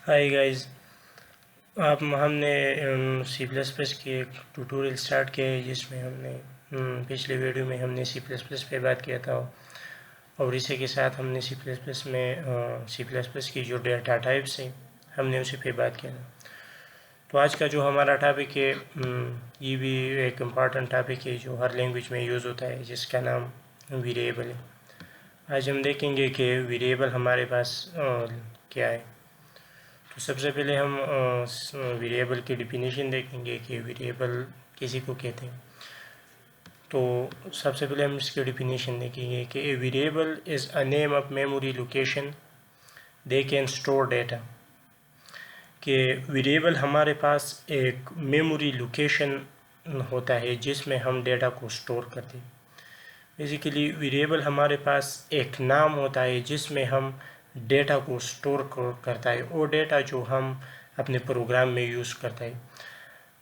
Hi guys. आप हमने C plus plus की एक ट्यूटोरियल स्टार्ट किया है जिसमें हमने पिछले वीडियो में हमने सी प्लस प्लस पे बात किया था और इसी के साथ हमने सी प्लस प्लस में सी प्लस प्लस की जो डेटा टाइप्स हैं हमने उसी पे बात किया था। तो आज का जो हमारा टॉपिक है ये भी एक इम्पॉर्टेंट टॉपिक है जो हर लैंग्वेज में यूज़ होता है, जिसका नाम वेरिएबल है। आज हम देखेंगे कि वेरिएबल हमारे पास क्या है। तो सबसे पहले हम वेरिएबल की डिफिनीशन देखेंगे कि वेरिएबल किसी को कहते हैं। तो सबसे पहले हम इसकी डिफिनीशन देखेंगे कि a variable is a name of memory location they can store data. कि वेरिएबल हमारे पास एक मेमोरी लोकेशन होता है जिसमें हम डेटा को स्टोर करते हैं। बेसिकली वेरिएबल हमारे पास एक नाम होता है जिसमें हम डेटा को स्टोर करता है, वो डेटा जो हम अपने प्रोग्राम में यूज़ करता है।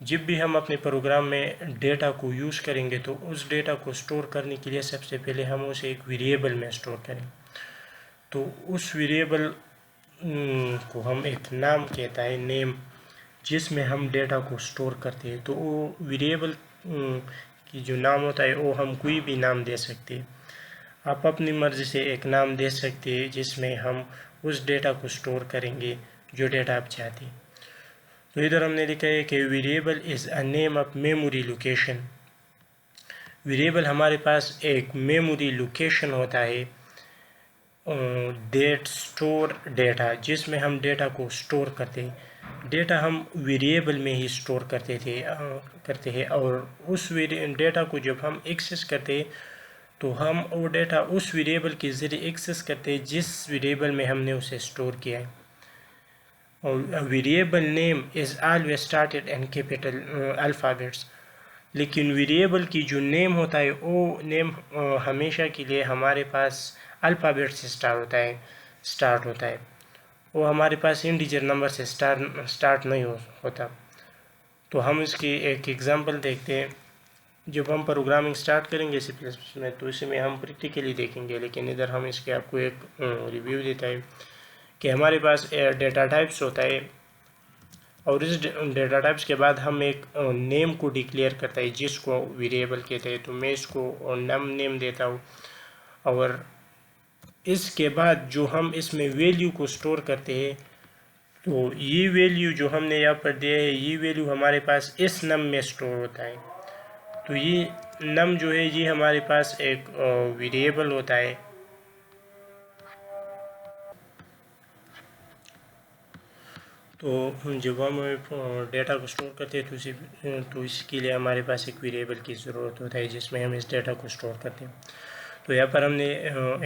जब भी हम अपने प्रोग्राम में डेटा को यूज़ करेंगे तो उस डेटा को स्टोर करने के लिए सबसे पहले हम उसे एक वेरिएबल में स्टोर करें। तो उस वेरिएबल को हम एक नाम कहता है, नेम, जिसमें हम डेटा को स्टोर करते हैं। तो वो वेरिएबल की जो नाम होता है वो हम कोई भी नाम दे सकते हैं। आप अपनी मर्ज़ी से एक नाम दे सकते हैं जिसमें हम उस डेटा को स्टोर करेंगे जो डेटा आप चाहते हैं। तो इधर हमने लिखा है कि variable is a name of memory location. Variable हमारे पास एक मेमोरी लोकेशन होता है डेट स्टोर डेटा, जिसमें हम डेटा को स्टोर करते हैं। डेटा हम वेरिएबल में ही स्टोर करते हैं और उस डेटा को जब हम एक्सेस करते हैं तो हम वो डेटा उस वेरिएबल के ज़रिए एक्सेस करते हैं जिस वेरिएबल में हमने उसे स्टोर किया है। और variable name is always started in capital alphabets. लेकिन वेरिएबल की जो नेम होता है वो नेम हमेशा के लिए हमारे पास अल्फ़ाबेट से स्टार्ट होता है। वो हमारे पास इंटीजर नंबर से स्टार्ट नहीं होता। तो हम इसकी एक एग्जांपल देखते हैं। जब हम प्रोग्रामिंग स्टार्ट करेंगे सी प्लस प्लस में तो इसमें हम प्रैक्टिकली देखेंगे, लेकिन इधर हम इसके आपको एक रिव्यू देता है कि हमारे पास डेटा टाइप्स होता है और इस डेटा टाइप्स के बाद हम एक नेम को डिक्लेयर करता है जिसको वेरिएबल कहते हैं। तो मैं इसको नम नेम देता हूँ और इसके बाद जो हम इसमें वैल्यू को स्टोर करते हैं तो ये वैल्यू जो हमने यहाँ पर दिया है ये वैल्यू हमारे पास इस नम में स्टोर होता है। तो ये नम जो है ये हमारे पास एक वेरिएबल होता है। तो जब हम डेटा को स्टोर करते हैं तो इसके लिए हमारे पास एक वेरिएबल की ज़रूरत होता है जिसमें हम इस डेटा को स्टोर करते हैं। तो यहाँ पर हमने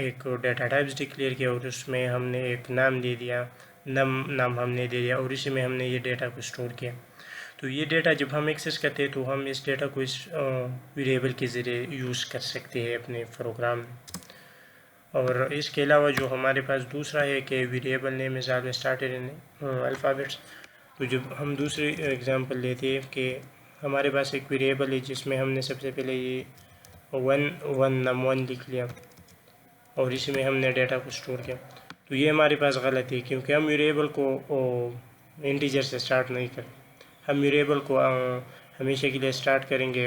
एक डेटा टाइप्स डिक्लेयर किया और उसमें हमने एक नाम दे दिया, नाम हमने दे दिया और इसी में हमने ये डेटा को स्टोर किया। तो ये डेटा जब हम एक्सेस करते हैं तो हम इस डेटा को इस वेरिएबल के ज़रिए यूज़ कर सकते हैं अपने प्रोग्राम में। और इसके अलावा जो हमारे पास दूसरा है कि variable name is always started in alphabets. तो जब हम दूसरी एग्जांपल लेते हैं कि हमारे पास एक वेरिएबल है जिसमें हमने सबसे पहले ये वन लिख लिया और इसी में हमने डेटा को स्टोर किया। तो ये हमारे पास गलत है क्योंकि हम वेरिएबल को इंटीजर से स्टार्ट नहीं करें। हम वेरिएबल को हमेशा के लिए स्टार्ट करेंगे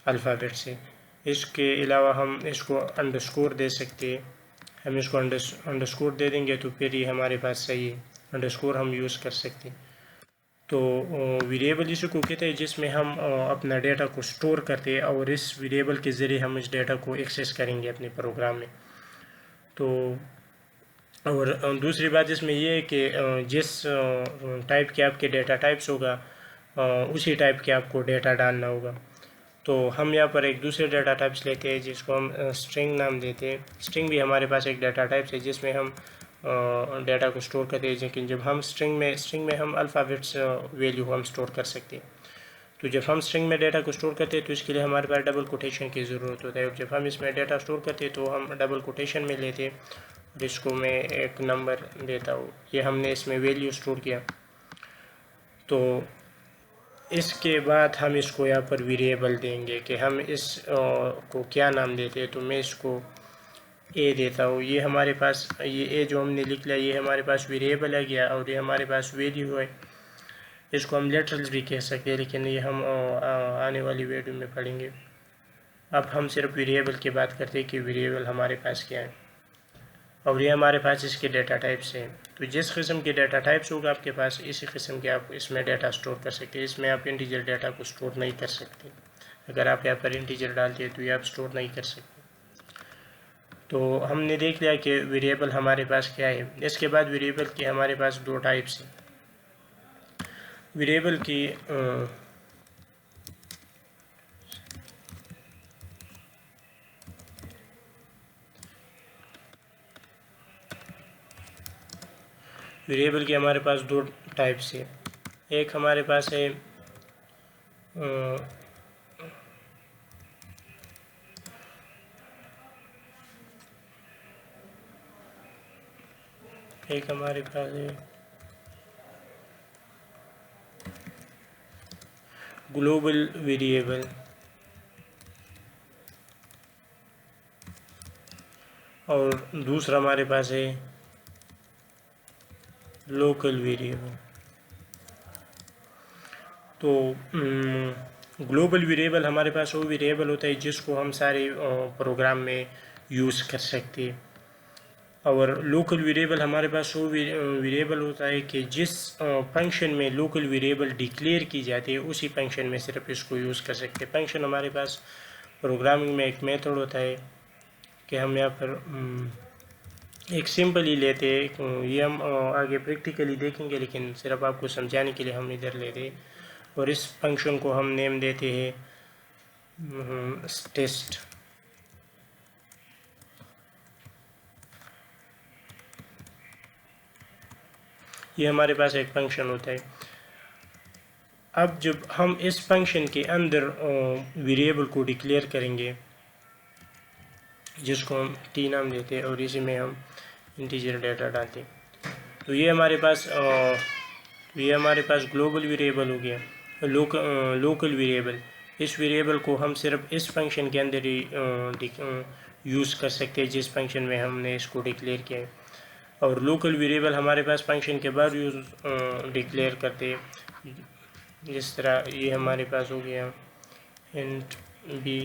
अल्फ़ाबेट से। इसके अलावा हम इसको अंडरस्कोर दे सकते हैं। हम इसको अंडरस्कोर दे देंगे तो फिर ये हमारे पास सही है, अंडरस्कोर हम यूज़ कर सकते हैं। तो वेरिएबल इसी को कहते हैं जिसमें हम अपना डेटा को स्टोर करते हैं और इस वेरिएबल के ज़रिए हम इस डेटा को एक्सेस करेंगे अपने प्रोग्राम में। तो और दूसरी बात इसमें ये है कि जिस टाइप के आपके डेटा टाइप्स होगा उसी टाइप के आपको डेटा डालना होगा। तो हम यहाँ पर एक दूसरे डेटा टाइप्स लेते हैं जिसको हम स्ट्रिंग नाम देते हैं। स्ट्रिंग भी हमारे पास एक डेटा टाइप्स है जिसमें हम डेटा को स्टोर करते हैं, लेकिन जब हम स्ट्रिंग में हम अल्फ़ाबेट्स वैल्यू हम स्टोर कर सकते हैं। तो जब हम स्ट्रिंग में डेटा को स्टोर करते हैं तो इसके लिए हमारे पास डबल कोटेशन की ज़रूरत होता है और जब हम इसमें डेटा स्टोर करते हैं तो हम डबल कोटेशन में लेते हैं। जिसको मैं एक नंबर देता हूँ, ये हमने इसमें वैल्यू स्टोर किया। तो इसके बाद हम इसको यहाँ पर वेरिएबल देंगे कि हम इस को क्या नाम देते हैं। तो मैं इसको ए देता हूँ। ये हमारे पास ये ए जो हमने लिख लिया ये हमारे पास वेरिएबल है गया और ये हमारे पास वैल्यू है। इसको हम लेटरल्स भी कह सकते हैं, लेकिन ये हम आने वाली वीडियो में पढ़ेंगे। अब हम सिर्फ वेरिएबल की बात करते हैं कि वेरिएबल हमारे पास क्या है और ये हमारे पास इसके डेटा टाइप्स हैं। तो जिस किस्म के डेटा टाइप्स होगा आपके पास, इसी किस्म के आप इसमें डाटा स्टोर कर सकते हैं। इसमें आप इंटीजर डाटा को स्टोर नहीं कर सकते। अगर आप यहाँ पर इंटीजर डालते हैं तो ये आप स्टोर नहीं कर सकते। तो हमने देख लिया कि वेरिएबल हमारे पास क्या है। इसके बाद वेरिएबल के हमारे पास दो टाइप्स हैं। वेरिएबल की वेरिएबल के हमारे पास दो टाइप्स है। एक हमारे पास है एक हमारे पास है ग्लोबल वेरिएबल और दूसरा हमारे पास है लोकल वेरिएबल। तो ग्लोबल वेरिएबल हमारे पास वो वेरिएबल होता है जिसको हम सारे प्रोग्राम में यूज़ कर सकते हैं और लोकल वेरिएबल हमारे पास वो वेरिएबल होता है कि जिस फंक्शन में लोकल वेरिएबल डिक्लेयर की जाती है उसी फंक्शन में सिर्फ इसको यूज़ कर सकते हैं। फंक्शन हमारे पास प्रोग्रामिंग में एक मेथड होता है कि हम यहाँ पर एक सिंपल ही लेते हैं। ये हम आगे प्रैक्टिकली देखेंगे, लेकिन सिर्फ आपको समझाने के लिए हम इधर लेते हैं और इस फंक्शन को हम नेम देते हैं टेस्ट। ये हमारे पास एक फंक्शन होता है। अब जब हम इस फंक्शन के अंदर वेरिएबल को डिक्लेयर करेंगे जिसको हम टी नाम देते हैं और इसी में हम इंटीजर डाटा डालते हैं, तो ये हमारे पास ग्लोबल वेरिएबल हो गया। लोकल वेरिएबल, इस वेरिएबल को हम सिर्फ इस फंक्शन के अंदर ही यूज़ कर सकते हैं जिस फंक्शन में हमने इसको डिक्लेयर किया है। और लोकल वेरिएबल हमारे पास फंक्शन के बाद यूज़ डिक्लेयर करते हैं। जिस तरह ये हमारे पास हो गया इंट बी,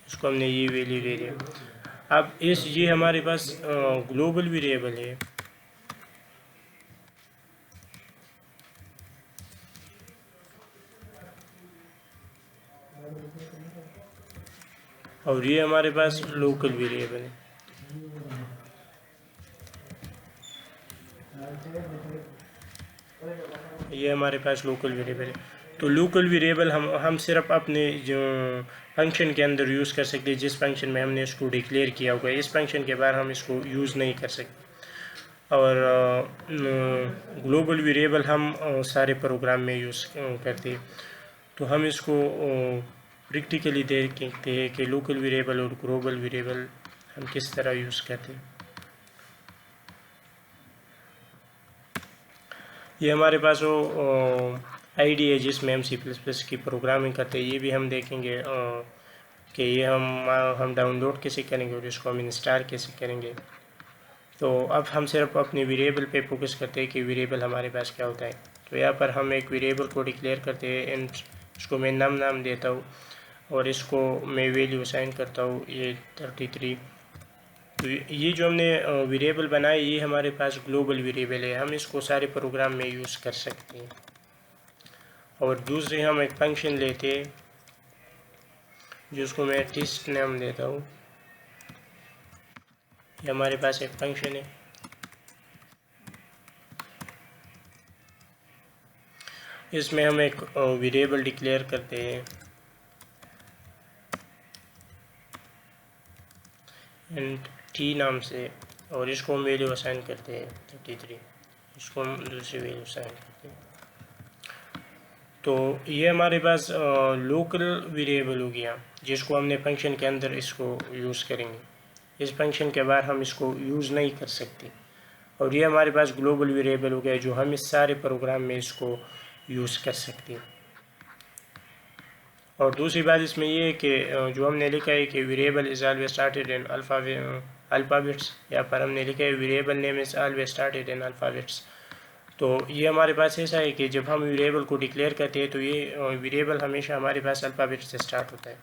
इसको हमने ये वैल्यू दे दिया। अब ये हमारे पास ग्लोबल वेरिएबल है और ये हमारे पास लोकल वेरिएबल है। ये हमारे पास लोकल वेरिएबल है। तो लोकल वेरिएबल हम सिर्फ अपने जो फंक्शन के अंदर यूज़ कर सकते हैं जिस फंक्शन में हमने इसको डिक्लेयर किया होगा। इस फंक्शन के बाद हम इसको यूज़ नहीं कर सकते। और ग्लोबल वेरिएबल हम सारे प्रोग्राम में यूज़ करते हैं। तो हम इसको प्रैक्टिकली देखते हैं कि लोकल वेरिएबल और ग्लोबल वेरिएबल हम किस तरह यूज़ करते हैं। ये हमारे पास वो आईडी है जिसमें हम C++ की प्रोग्रामिंग करते हैं। ये भी हम देखेंगे कि ये हम डाउनलोड कैसे करेंगे और इसको हम इंस्टॉल कैसे करेंगे। तो अब हम सिर्फ अपने वेरिएबल पे फोकस करते हैं कि वेरिएबल हमारे पास क्या होता है। तो यहाँ पर हम एक वेरिएबल को डिक्लेयर करते हैं इंट, इसको मैं नाम देता हूँ और इसको मैं वैल्यू असाइन करता हूँ ये 33। तो ये जो हमने वेरिएबल बनाया ये हमारे पास ग्लोबल वेरिएबल है, हम इसको सारे प्रोग्राम में यूज़ कर सकते हैं। और दूसरे हम एक फंक्शन लेते हैं जिसको मैं टेस्ट नाम देता हूँ। ये हमारे पास एक फंक्शन है। इसमें हम एक वेरिएबल डिक्लेयर करते हैं एंड टी नाम से और इसको हम वैल्यू असाइन करते हैं 33। इसको हम दूसरी वैल्यू असाइन करते हैं। तो ये हमारे पास लोकल वेरिएबल हो गया जिसको हमने फंक्शन के अंदर इसको यूज़ करेंगे। इस फंक्शन के बाद हम इसको यूज़ नहीं कर सकते। और ये हमारे पास ग्लोबल वेरिएबल हो गया जो हम इस सारे प्रोग्राम में इसको यूज़ कर सकते हैं। और दूसरी बात इसमें ये है कि जो हमने लिखा है कि variable is always started in alphabets, यहाँ पर हमने लिखा है variable name is always started in alphabets. तो ये हमारे पास ऐसा है कि जब हम वेरिएबल को डिक्लेयर करते हैं तो ये वेरिएबल हमेशा हमारे पास अल्फ़ाबेट से स्टार्ट होता है।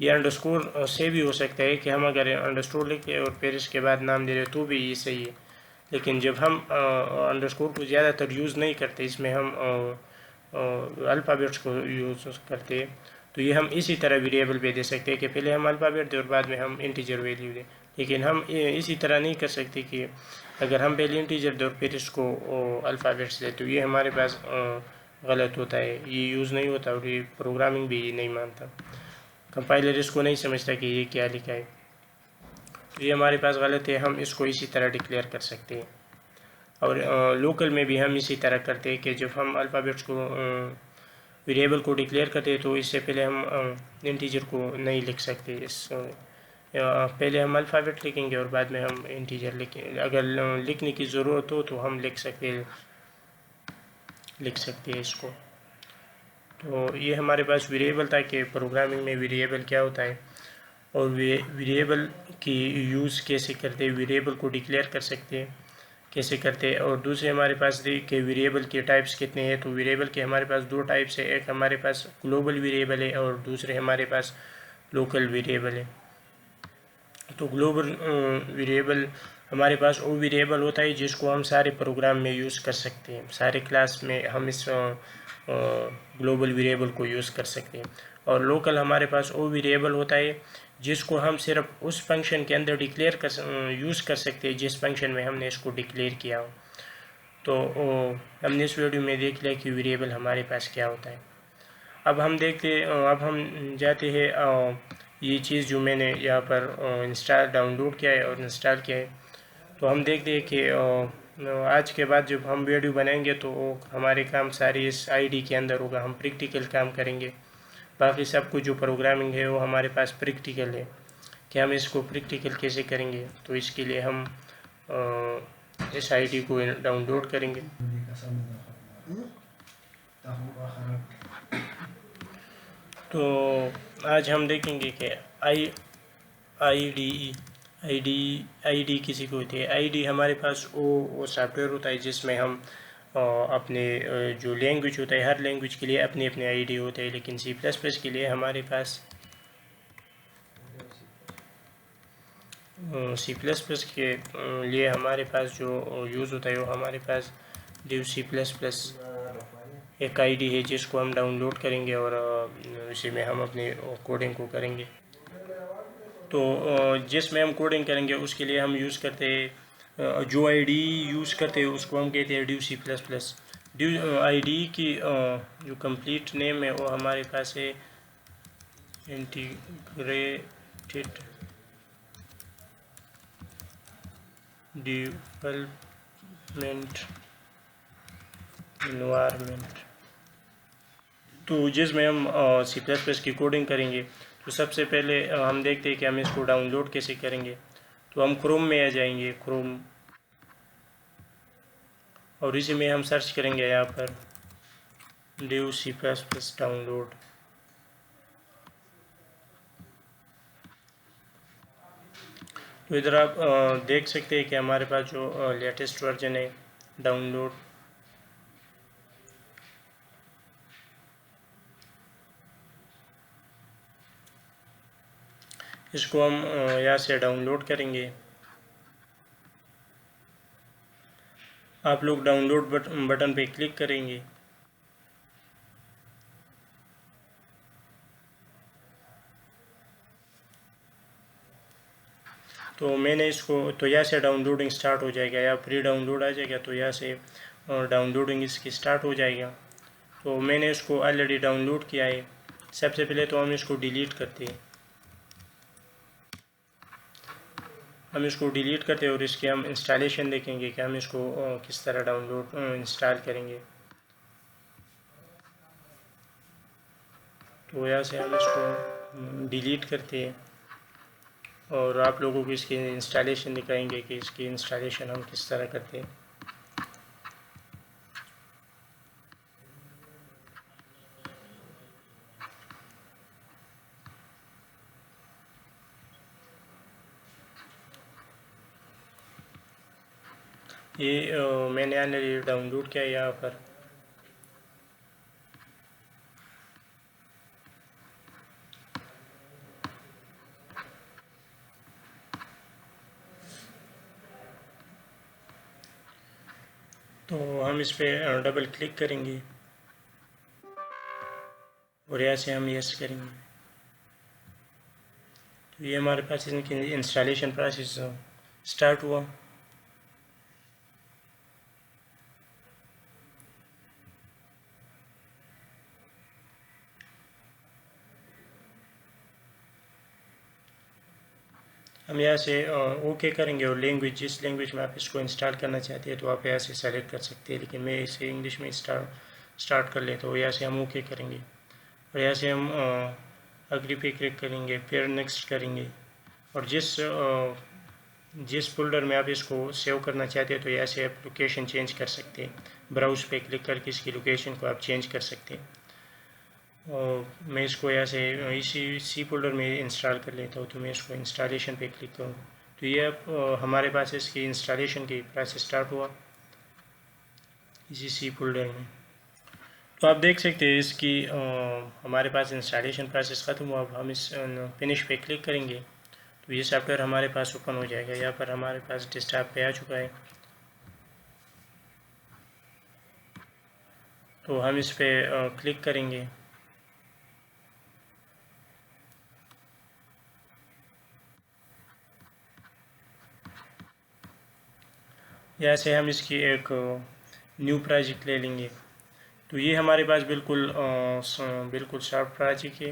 ये अंडरस्कोर से भी हो सकता है कि हम अगर अंडरस्कोर लिखे और फिर इसके बाद नाम दे रहे तो भी ये सही है, लेकिन जब हम अंडरस्कोर को ज़्यादातर यूज़ नहीं करते, इसमें हम अल्फ़ाबेट्स को यूज़ करते हैं, तो ये हम इसी तरह वेरिएबल पे दे सकते हैं कि पहले हम अल्फ़ाबेट दें और बाद में हम इंटीजर वैल्यू दें। लेकिन हम इसी तरह नहीं कर सकते कि अगर हम पहले इंटीजर दें और फिर इसको अल्फ़ाबेट्स दें, तो ये हमारे पास गलत होता है, ये यूज़ नहीं होता और ये प्रोग्रामिंग भी नहीं मानता, कंपाइलर इसको नहीं समझता कि ये क्या लिखा है, तो ये हमारे पास गलत है। हम इसको इसी तरह डिक्लेयर कर सकते हैं। और लोकल में भी हम इसी तरह करते हैं कि जब हम अल्फ़ाबेट्स को वेरिएबल को डिक्लेयर करते हैं तो इससे पहले हम इंटीजर को नहीं लिख सकते। पहले हम अल्फ़ाबेट लिखेंगे और बाद में हम इंटीजर लिखेंगे। अगर लिखने की ज़रूरत हो तो हम लिख सकते हैं इसको। तो ये हमारे पास वेरिएबल था कि प्रोग्रामिंग में वेरिएबल क्या होता है और वेरिएबल की यूज़ कैसे करते हैं, वेरिएबल को डिक्लेयर कर सकते हैं कैसे करते हैं। और दूसरे हमारे पास के वेरिएबल के टाइप्स कितने हैं, तो वेरिएबल के हमारे पास दो टाइप्स है, एक हमारे पास ग्लोबल वेरिएबल है और दूसरे हमारे पास लोकल वेरिएबल है। तो ग्लोबल वेरिएबल हमारे पास वो वेरिएबल होता है जिसको हम सारे प्रोग्राम में यूज़ कर सकते हैं, सारे क्लास में हम इस ग्लोबल वेरिएबल को यूज़ कर सकते हैं। और लोकल हमारे पास वो वेरिएबल होता है जिसको हम सिर्फ उस फंक्शन के अंदर डिक्लेयर यूज़ कर सकते हैं जिस फंक्शन में हमने इसको डिक्लेयर किया हो। तो हमने इस वीडियो में देख लिया कि वेरिएबल हमारे पास क्या होता है। अब हम जाते हैं ये चीज़ जो मैंने यहाँ पर डाउनलोड किया है और इंस्टॉल किया है, तो हम देखते हैं कि आज के बाद जब हम वीडियो बनाएंगे तो हमारे काम सारे इस आईडी के अंदर होगा, हम प्रैक्टिकल काम करेंगे। बाकी सब कुछ जो प्रोग्रामिंग है वो हमारे पास प्रैक्टिकल है कि हम इसको प्रैक्टिकल कैसे करेंगे। तो इसके लिए हम इस आईडी को डाउनलोड करेंगे। तो आज हम देखेंगे कि आईडी किसी को होती है। आईडी हमारे पास वो सॉफ्टवेयर होता है जिसमें हम अपने जो लैंग्वेज होता है, हर लैंग्वेज के लिए अपने अपने आईडी होते हैं, लेकिन C++ के लिए हमारे पास C++ के लिए हमारे पास जो यूज़ होता है वो हमारे पास div C++ एक आईडी है जिसको हम डाउनलोड करेंगे और इसी में हम अपनी कोडिंग को करेंगे। तो जिसमें हम कोडिंग करेंगे उसके लिए हम यूज़ करते हैं जो आईडी यूज़ करते हैं उसको हम कहते हैं div C++। div आईडी की जो कंप्लीट नेम है वो हमारे पास है इंटीग्रेटेड डेवलपमेंट इन्वायरमेंट। तो जिसमें हम C++ की कोडिंग करेंगे तो सबसे पहले हम देखते हैं कि हम इसको डाउनलोड कैसे करेंगे। तो हम क्रोम में आ जाएंगे, क्रोम, और इसी में हम सर्च करेंगे यहाँ पर div C++ डाउनलोड। तो इधर आप देख सकते हैं कि हमारे पास जो लेटेस्ट वर्जन है डाउनलोड, इसको हम यहाँ से डाउनलोड करेंगे। आप लोग डाउनलोड बटन पे क्लिक करेंगे। तो मैंने इसको, तो यहाँ से डाउनलोडिंग स्टार्ट हो जाएगा, या प्री डाउनलोड आ जाएगा, तो यहाँ से डाउनलोडिंग इसकी स्टार्ट हो जाएगा। तो मैंने इसको ऑलरेडी डाउनलोड किया है। सबसे पहले तो हम इसको डिलीट करते हैं, और इसके हम इंस्टॉलेशन देखेंगे कि हम इसको किस तरह डाउनलोड इंस्टॉल करेंगे। तो यहाँ से हम इसको डिलीट करते हैं और आप लोगों को इसकी इंस्टॉलेशन दिखाएंगे कि इसकी इंस्टॉलेशन हम किस तरह करते हैं। ये मैंने ऑलरेडी डाउनलोड किया है यहाँ पर। तो हम इस पर डबल क्लिक करेंगे और यहाँ से हम यस करेंगे। तो ये हमारे पास इनकी इंस्टॉलेशन प्रोसेस स्टार्ट हुआ। हम यहाँ से ओके करेंगे और लैंग्वेज, जिस लैंग्वेज में आप इसको इंस्टॉल करना चाहते हैं तो आप यहाँ से सेलेक्ट कर सकते हैं, लेकिन मैं इसे इंग्लिश में स्टार्ट कर लेता हूँ। यहाँ से हम ओके करेंगे और यहाँ से हम अग्री पे क्लिक करेंगे, फिर नेक्स्ट करेंगे। और जिस फोल्डर में आप इसको सेव करना चाहते हैं तो यहाँ से आप लोकेशन चेंज कर सकते हैं। ब्राउज पे क्लिक करके इसकी लोकेशन को आप चेंज कर सकते हैं। और मैं इसको यहाँ से इसी फोल्डर में इंस्टॉल कर लेता हूँ। तो मैं इसको इंस्टॉलेशन पे क्लिक करूँ तो ये अब हमारे पास इसकी इंस्टॉलेशन की प्रोसेस स्टार्ट हुआ इसी सी फोल्डर में। तो आप देख सकते हैं इसकी हमारे पास इंस्टॉलेशन प्रोसेस ख़त्म हुआ। अब हम इस फिनिश पे क्लिक करेंगे तो ये सॉफ्टवेयर हमारे पास ओपन हो जाएगा। यहाँ पर हमारे पास डेस्कटॉप पे आ चुका है। तो हम इस पर क्लिक करेंगे। यहाँ से हम इसकी एक न्यू प्रोजेक्ट ले लेंगे। तो ये हमारे पास बिल्कुल सॉफ्ट प्रोजेक्ट है।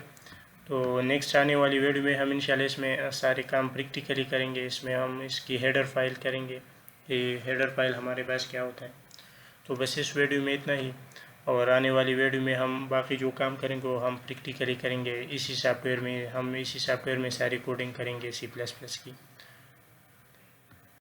तो नेक्स्ट आने वाली वीडियो में हम इंशाल्लाह इसमें सारे काम प्रैक्टिकली करेंगे। इसमें हम इसकी हेडर फाइल करेंगे कि हेडर फाइल हमारे पास क्या होता है। तो बस इस वीडियो में इतना ही, और आने वाली वीडियो में हम बाकी जो काम करेंगे वो हम प्रैक्टिकली करेंगे। इसी सॉफ्टवेयर में सारी कोडिंग करेंगे C++ की।